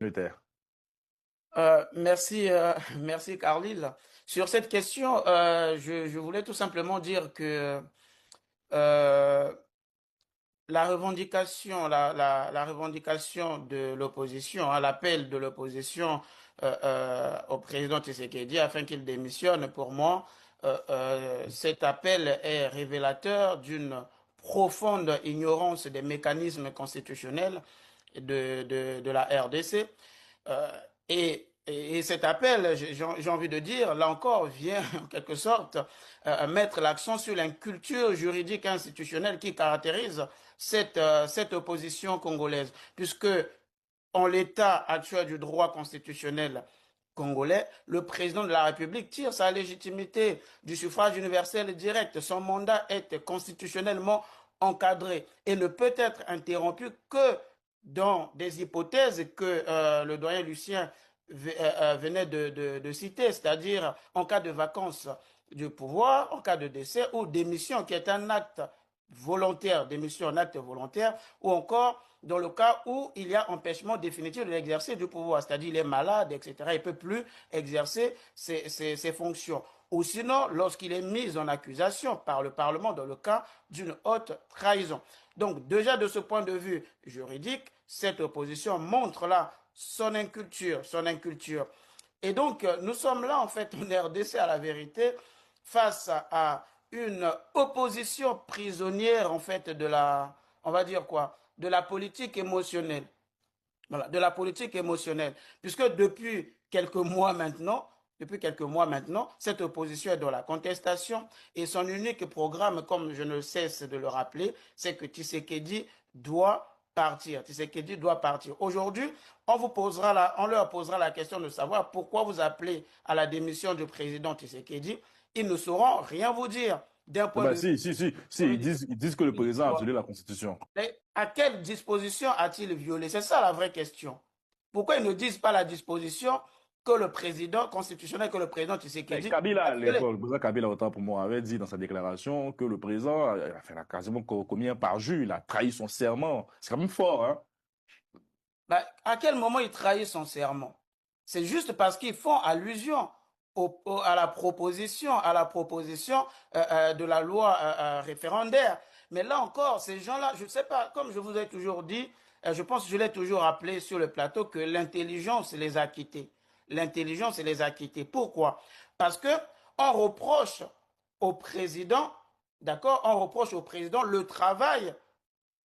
Luther. Merci, merci Carlyle. Sur cette question, je voulais tout simplement dire que euh, la revendication de l'opposition, hein, l'appel de l'opposition au président Tshisekedi afin qu'il démissionne, pour moi, cet appel est révélateur d'une profonde ignorance des mécanismes constitutionnels de la RDC. Euh, et cet appel, j'ai envie de dire, là encore, vient en quelque sorte mettre l'accent sur l'inculture juridique institutionnelle qui caractérise cette opposition congolaise, puisque en l'état actuel du droit constitutionnel congolais, le président de la République tire sa légitimité du suffrage universel direct. Son mandat est constitutionnellement encadré et ne peut être interrompu que dans des hypothèses que le doyen Lucien venait de citer, c'est-à-dire en cas de vacance du pouvoir, en cas de décès ou démission qui est un acte volontaire, démission en acte volontaire, ou encore dans le cas où il y a empêchement définitif de l'exercice du pouvoir, c'est-à-dire il est malade, etc., il ne peut plus exercer ses fonctions. Ou sinon, lorsqu'il est mis en accusation par le Parlement dans le cas d'une haute trahison. Donc, déjà de ce point de vue juridique, cette opposition montre là son inculture, son inculture. Et donc, nous sommes là, en fait, en RDC, à la vérité, face à une opposition prisonnière, en fait, on va dire quoi, de la politique émotionnelle. Voilà, de la politique émotionnelle. Puisque depuis quelques mois maintenant, cette opposition est dans la contestation et son unique programme, comme je ne cesse de le rappeler, c'est que Tshisekedi doit partir. Tshisekedi doit partir. Aujourd'hui, on leur posera la question de savoir pourquoi vous appelez à la démission du président Tshisekedi. Ils ne sauront rien vous dire d'un point Bah, de vue si, juridique. ils disent que le président a violé la Constitution. Mais à quelle disposition a-t-il violé? C'est ça la vraie question. Pourquoi ils ne disent pas la disposition que le président constitutionnel, que le président Mais Tshisekedi Kabila, a à violée? l'époque, le président Kabila, autant pour moi, avait dit dans sa déclaration que le président a quasiment commis un parjure, il a trahi son serment. C'est quand même fort, hein? Ben, à quel moment il trahit son serment? C'est juste parce qu'ils font allusion à la proposition de la loi référendaire. Mais là encore, ces gens-là, je ne sais pas, comme je vous ai toujours dit, je pense que je l'ai toujours rappelé sur le plateau que l'intelligence les a quittés. L'intelligence les a quittés. Pourquoi? Parce que on reproche au président, d'accord, on reproche au président le travail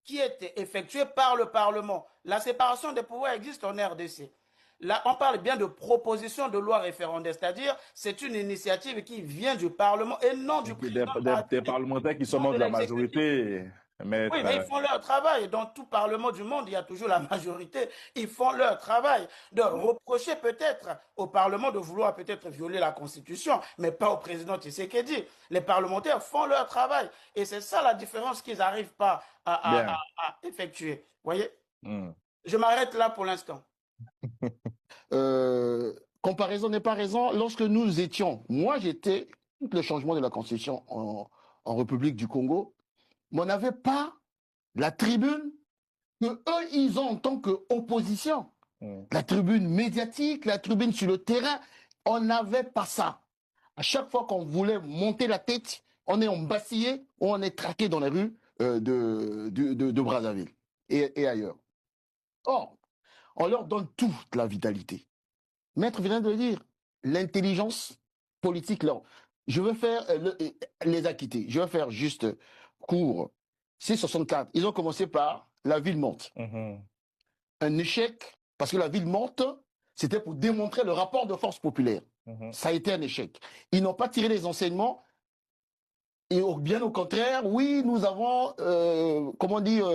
qui est effectuée par le Parlement. La séparation des pouvoirs existe en RDC. Là, on parle bien de proposition de loi référendaire, c'est-à-dire c'est une initiative qui vient du Parlement et non du président de la Des République, parlementaires qui sont non membres de de la l'exécutif. majorité, Oui, maître. mais ils font leur travail. Dans tout parlement du monde, il y a toujours la majorité. Ils font leur travail. De reprocher peut-être au Parlement de vouloir peut-être violer la Constitution, mais pas au président Tshisekedi. Les parlementaires font leur travail. Et c'est ça la différence qu'ils n'arrivent pas Bien. à effectuer. Vous voyez? Hmm. Je m'arrête là pour l'instant. Comparaison n'est pas raison. Lorsque nous étions, moi j'étais, le changement de la constitution en République du Congo, mais on n'avait pas la tribune que eux, ils ont en tant qu'opposition. La tribune médiatique, la tribune sur le terrain, on n'avait pas ça. À chaque fois qu'on voulait monter la tête, on est embastillé ou on est traqué dans les rues de Brazzaville et ailleurs. Or, on leur donne toute la vitalité. Maître vient de le dire, l'intelligence politique, là. Je veux faire les acquitter. Je veux faire juste court. C'est 64. Ils ont commencé par la ville morte. Un échec, parce que la ville morte, c'était pour démontrer le rapport de force populaire. Ça a été un échec. Ils n'ont pas tiré les enseignements. Et bien au contraire, oui, nous avons, comment dire,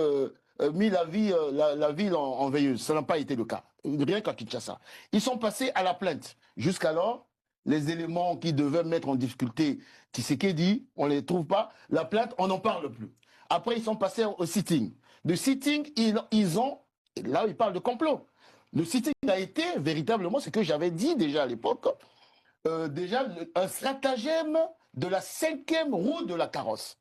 mis la ville en veilleuse. Ça n'a pas été le cas. Rien qu'à Kinshasa. Ils sont passés à la plainte. Jusqu'alors, les éléments qui devaient mettre en difficulté Tshisekedi, on ne les trouve pas. La plainte, on n'en parle plus. Après, ils sont passés au sitting. Le sitting, ils ont, là, ils parlent de complot. Le sitting a été véritablement ce que j'avais dit déjà à l'époque, déjà un stratagème de la 5e roue de la carrosse.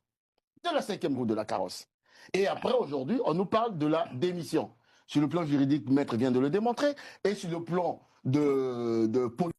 De la 5e roue de la carrosse. Et après, aujourd'hui, on nous parle de la démission. Sur le plan juridique, Maître vient de le démontrer. Et sur le plan de